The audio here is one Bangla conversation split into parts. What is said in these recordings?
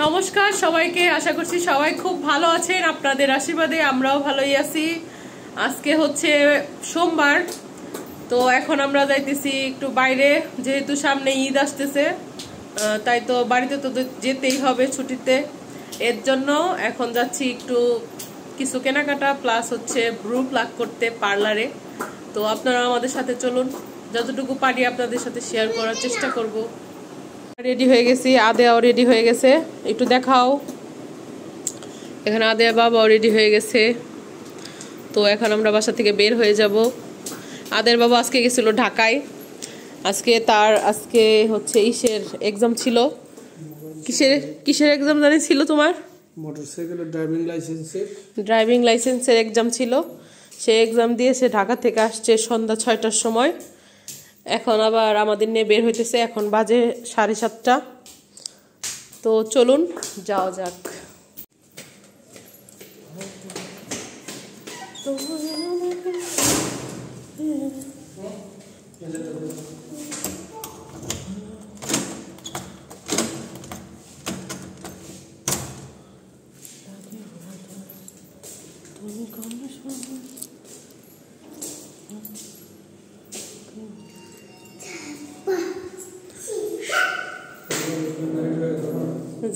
নমস্কার সবাইকে, আশা করছি সবাই খুব ভালো আছেন। আপনাদের আশীর্বাদে আমরাও ভালোই আছি। আজকে হচ্ছে সোমবার, তো এখন আমরা যাইতেছি একটু বাইরে, যেহেতু সামনে ঈদ আসতেছে, তাই তো বাড়িতে তো যেতেই হবে ছুটিতে। এর জন্য এখন যাচ্ছি একটু কিছু কেনাকাটা প্লাস হচ্ছে ব্রু প্লাক করতে পার্লারে। তো আপনারা আমাদের সাথে চলুন, যতটুকু পারি আপনাদের সাথে শেয়ার করার চেষ্টা করব। রেডি হয়ে গেছি, আদেয়াও রেডি হয়ে গেছে, একটু দেখাও। এখানে আদেয়া বাবাও রেডি হয়ে গেছে। তো এখন আমরা বাসা থেকে বের হয়ে যাব। আদের বাবা আজকে গেছিল ঢাকায়। আজকে হচ্ছে ইসের এক্সাম ছিল। কিসের এক্সাম জানি ছিল তোমার? মোটরসাইকেলের ড্রাইভিং লাইসেন্সের এক্সাম ছিল। সে এক্সাম দিয়ে সে ঢাকা থেকে আসছে সন্ধ্যা 6টার সময়। এখন আবার আমাদের নিয়ে বের হইতেছে, এখন বাজে 7:30। তো চলুন যাওয়া যাক।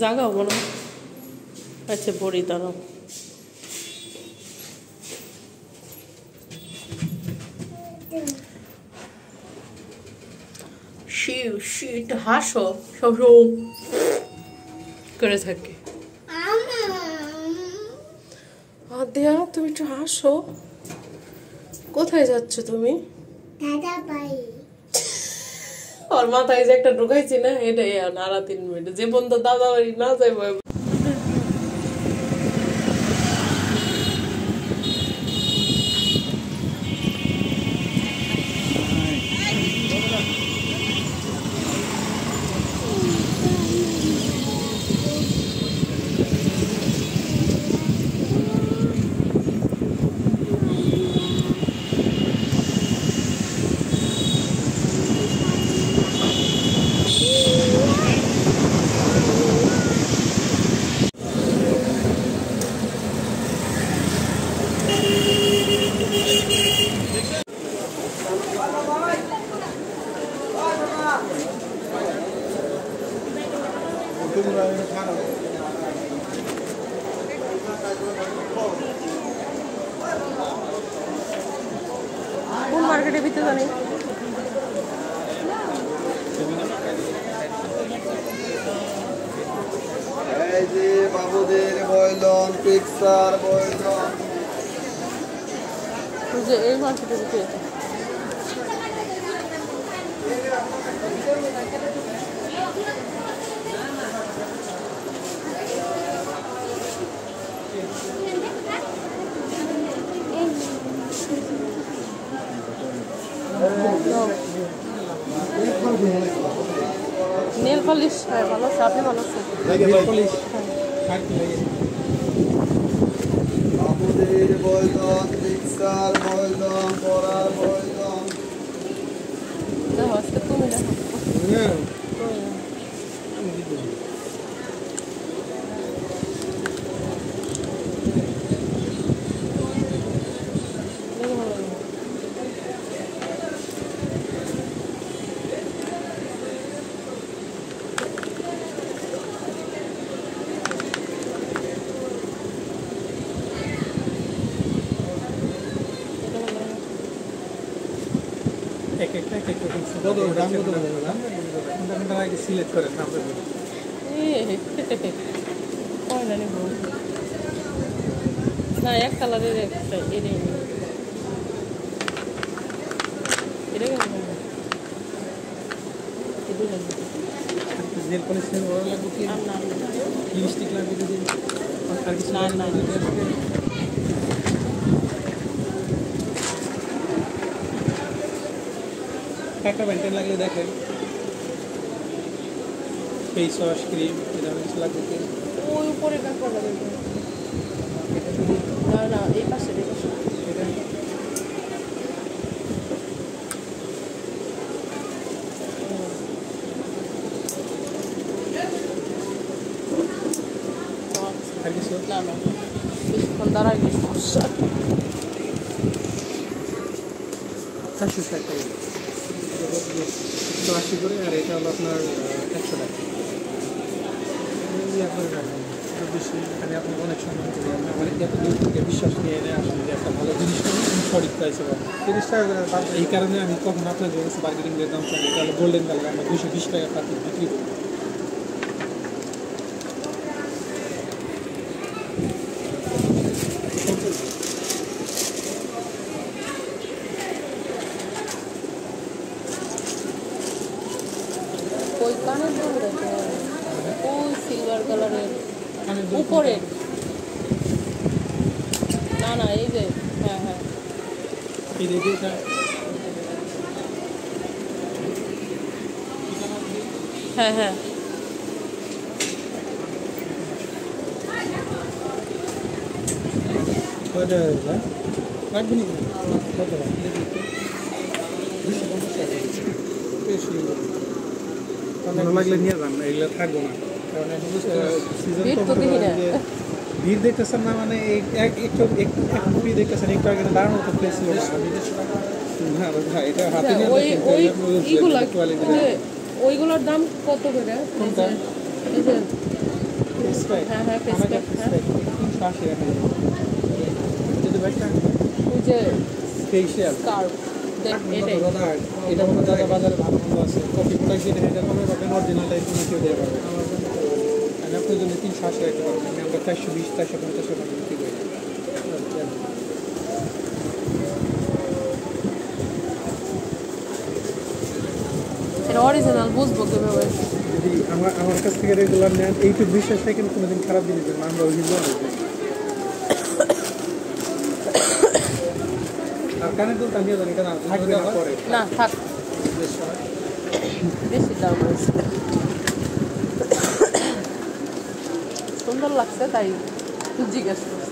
জাগাও মনে, আচ্ছা বড়ি দাঁড়াও। একটু হাসো, সবসময় করে থাকে। আদেয়া তুমি একটু হাসো। কোথায় যাচ্ছ তুমি? ওর মাথায় যে একটা ঢুকাইছি না, এটাই নাড়া 3 মিনিট, যে বন্ধু দাদা বাড়ি না যাইব। কোন মার্কেটের ভিতরে জানি এই যে বাবুদের বয়লন, পিকচার বয়লন, যে এই মার্কেটের ভিতরে। নেল পলিশ ভালো আছে, আপনি ভালো আছেন? বাবুদের বয়লন, পিকচার বয়লন, পড়ার বয়লন। দেখো আজকে তুমি দেখো। সিলেক্ট করেন না, এক কালারের একটা এটাই এটা নেল পলিশ লাগবে কি? না লিপস্টিক লাগবে যদি আর কিছু না না একটা মেনটেন লাগলে দেখেন। ফেস ওয়াশ, ক্রিম, এটা কিছু লাগবে কি? ওই উপরে কাঁকড়া লাগবে। না না, এই পাশে এটা আর কিছু না না বেশিক্ষণ দাঁড়াইলে সমস্যা। 460 টাকা 180 করে, আর এটা হলো আপনার 100 টাকা। আপনার রাখেন বেশি, এখানে আপনার অনেক সময় হতে পারে আমার এত দূর থেকে বিশ্বাস নিয়ে এনে আসলে যে একটা ভালো জিনিস সঠিক প্রাইসে পাবো। 30 টাকা করে। এই কারণে আমি কখন আপনার কাছে বার্গেনিং এর দাম চাই, এটা হলো গোল্ডেন কালার, আমরা 220 টাকা পাতি বিক্রি করি। ওই কানের দুল ওই সিলভার কালারের উপরে, না না এই যে হ্যাঁ হ্যাঁ এই দেখে এটা হ্যাঁ হ্যাঁ রাখবেন কত দেখি বেশি ভালো লাগলে নিয়ে যান, এগুলো থাকবো না কারণ এখন সিজন তো ভিড় দেখতেছেন না, মানে একটু ফ্রি দেখতেছেন, একটু আগে দাঁড়ানো তো প্লেস ছিল না। আমি এটা হাতে নিয়ে ওইগুলোর দাম কত করে? কোনটা? হ্যাঁ হ্যাঁ ওই যে ফেশিয়াল স্কার্ফ এটা মনে দাদা বাজারে ভালো মন্দ আছে, কপি প্রোডাক্ট যেটা এটা কোনো পাবেন, অরিজিনালটা কোনো কেউ দেওয়া পারবে। আমি আপনার জন্য 380 রাখতে পারবেন, আমি আমরা 420 450 টাকা বিক্রি করি। এটা অরিজিনাল বুঝবো কিভাবে? যদি আমার কাছ থেকে রেগুলার নেন, এইটুকু বিশ্বাস হয় কিন্তু কোনোদিন খারাপ জিনিস দেবেন, আমরা অরিজিনাল আর কানের দুলটা নিয়ে যান, এটা না থাকবে না পরে। না থাক, বেশি দাম হয়েছে। সুন্দর লাগছে তাই জিজ্ঞেস করছি।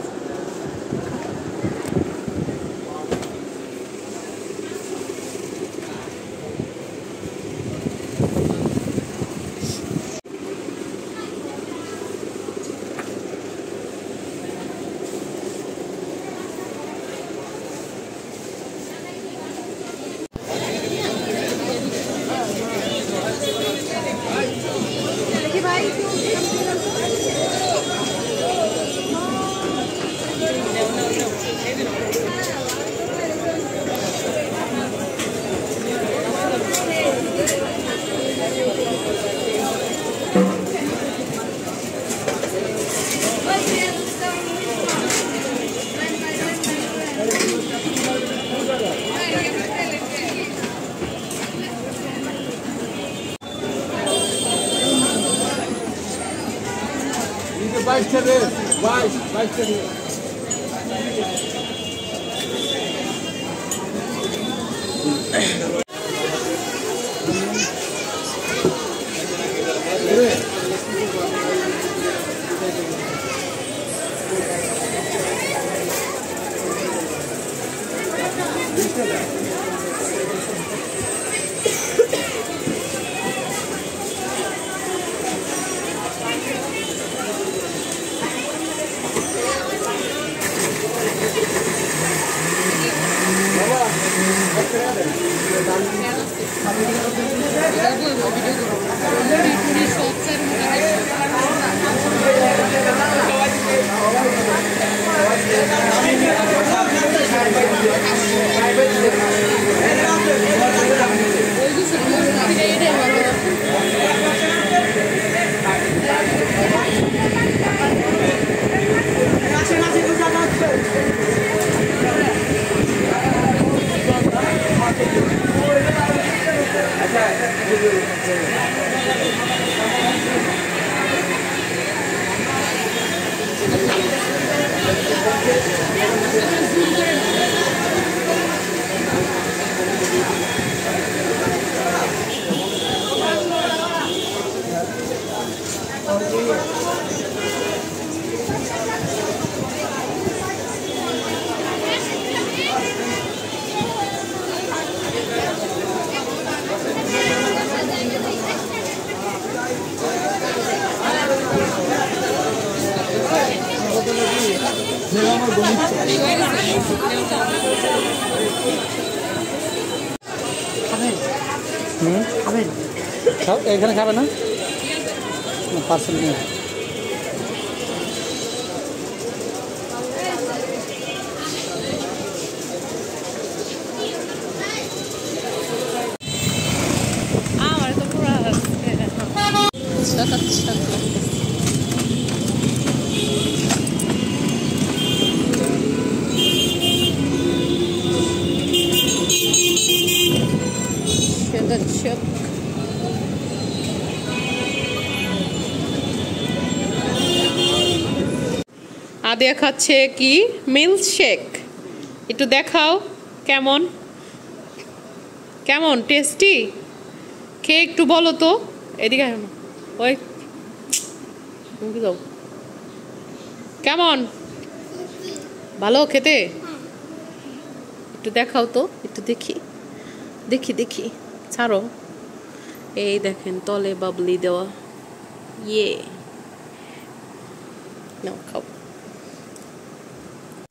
এখানে খাবে না পার্সেল নিয়ে আদিয়া খাচ্ছে কি মিল্কশেক, একটু দেখাও কেমন কেমন টেস্টি, খেয়ে একটু বলো তো। এদিকে ওই কেমন, ভালো খেতে? একটু দেখাও তো, একটু দেখি দেখি দেখি, ছাড়ো। এই দেখেন তলে বাবলি দেওয়া, ইয়ে নাও খাও।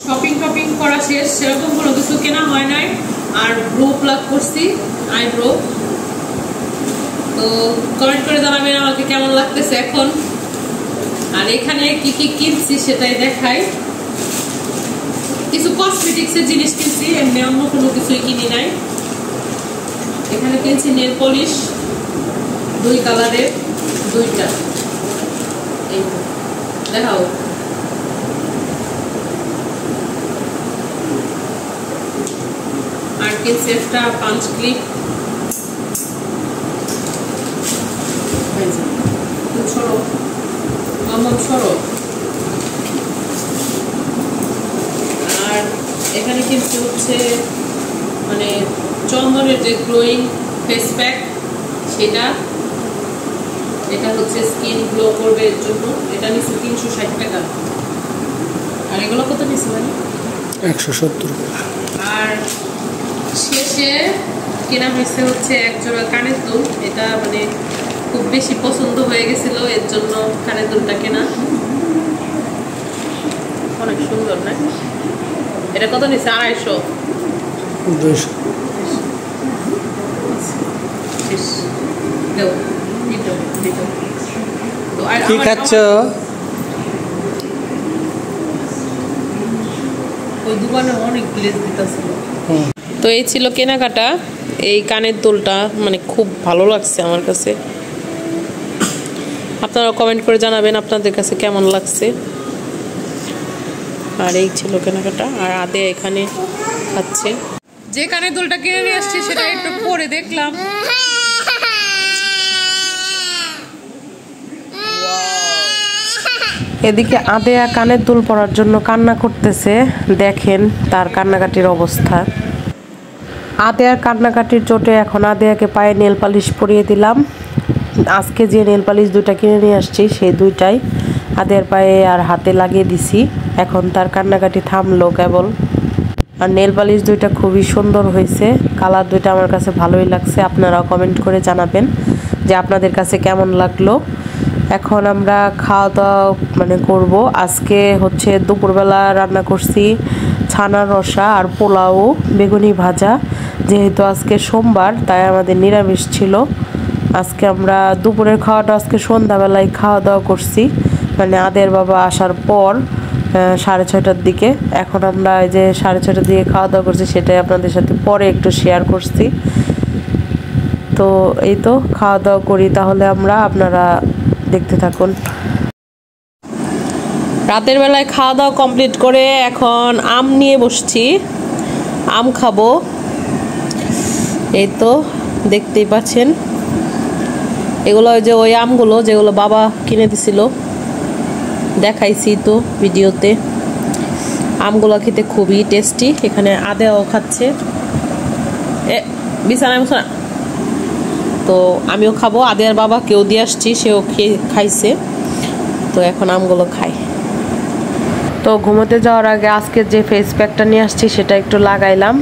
শপিং করা শেষ, সেরকম কোনো কিছু কেনা হয় নাই। আর ব্রো প্লাগ করছি, আইব্রো। তো কমেন্ট করে জানাবেন আমাকে কেমন লাগতেছে এখন। আর এখানে কি কি কিনছি সেটাই দেখাই। কিছু কসমেটিক্সের জিনিস কিনছি, এমনি অন্য কোনো কিছুই কিনি নাই। এখানে কিনছি নেল পলিশ 2 কালারের, 2টা। এই দেখাও। আর কিনছি একটা পাঞ্চ ক্লিপ, সরো মামাম সরো। আর এখানে কিনছি হচ্ছে মানে চন্দনের যে গ্লোয়িং ফেস প্যাক, সেটা। এটা হচ্ছে স্কিন গ্লো করবে এর জন্য। এটা নিচ্ছে 360 টাকা। আর এগুলো কত নিচ্ছে মানে 170। আর শেষে কেনা হয়েছে হচ্ছে এক জোড়া কানের দুল। এটা মানে খুব বেশি পছন্দ হয়ে গেছিল, এর জন্য কানের দুলটা কেনা। অনেক সুন্দর না? এটা কত নিচ্ছে 250। 200। কি খাচ্ছ? ওই দোকানে অনেক গ্লেজ দিতেছিল। তো এই ছিল কেনাকাটা। এই কানের দুলটা মানে খুব ভালো লাগছে আমার কাছে। আপনারা কমেন্ট করে জানাবেন আপনাদের কাছে কেমন লাগছে। আর এই ছিল কেনাকাটা। আর আদে এখানে খাচ্ছে। যে কানের দুলটা কিনে নিয়ে আসছি সেটা একটু পরে দেখলাম। এদিকে আদেয়া কানের দুল পরার জন্য কান্না করতেছে। দেখেন তার কান্নাকাটির অবস্থা। আদেয়ার কান্নাকাটির চোটে এখন আদেয়াকে পায়ে নেল পালিশ পরিয়ে দিলাম। আজকে যে নেল পালিশ 2টা কিনে নিয়ে আসছি সেই 2টাই আদেয়ার পায়ে আর হাতে লাগিয়ে দিছি। এখন তার কান্নাকাটি থামলো কেবল। আর নেল পালিশ 2টা খুবই সুন্দর হয়েছে, কালার 2টা আমার কাছে ভালোই লাগছে। আপনারাও কমেন্ট করে জানাবেন যে আপনাদের কাছে কেমন লাগলো। এখন আমরা খাওয়া দাওয়া মানে করব। আজকে হচ্ছে দুপুরবেলা রান্না করছি ছানার রসা আর পোলাও, বেগুনি ভাজা। যেহেতু আজকে সোমবার তাই আমাদের নিরামিষ ছিল। আজকে আমরা দুপুরের খাওয়াটা আজকে সন্ধ্যাবেলায় খাওয়া দাওয়া করছি, মানে আদের বাবা আসার পর 6:30টার দিকে। এখন আমরা এই যে 6:30টার দিকে খাওয়া দাওয়া করছি, সেটাই আপনাদের সাথে পরে একটু শেয়ার করছি। তো এই তো খাওয়া দাওয়া করি তাহলে আমরা, আপনারা দেখতে থাকুন। রাতের বেলায় খাওয়া দাওয়া কমপ্লিট করে এখন আম নিয়ে বসছি, আম খাবো। এই তো দেখতেই পাচ্ছেন এগুলো ওই যে ওই আমগুলো যেগুলো বাবা কিনে দিছিল, দেখাইছি তো ভিডিওতে। আমগুলো খেতে খুবই টেস্টি। এখানে আদেও খাচ্ছে, বিছানায় বসা। তো আমিও খাবো, আদেয়ার বাবা কেউ দিয়ে আসছি, সেও খাইছে। তো এখন আমগুলো খাই। তো ঘুমোতে যাওয়ার আগে আজকে যে ফেস প্যাকটা নিয়ে আসছি সেটা একটু লাগাইলাম,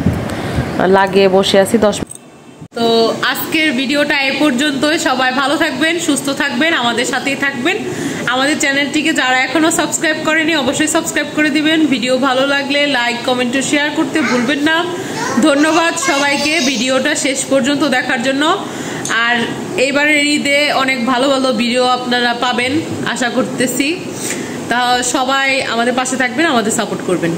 লাগিয়ে বসে আছি 10 মিনিট। তো আজকের ভিডিওটা এ পর্যন্তই। সবাই ভালো থাকবেন, সুস্থ থাকবেন, আমাদের সাথেই থাকবেন। আমাদের চ্যানেলটিকে যারা এখনো সাবস্ক্রাইব করেনি অবশ্যই সাবস্ক্রাইব করে দিবেন। ভিডিও ভালো লাগলে লাইক কমেন্ট ও শেয়ার করতে ভুলবেন না। ধন্যবাদ সবাইকে ভিডিওটা শেষ পর্যন্ত দেখার জন্য। আর এইবারের ঈদে অনেক ভালো ভালো ভিডিও আপনারা পাবেন আশা করতেছি। তা সবাই আমাদের পাশে থাকবেন, আমাদের সাপোর্ট করবেন।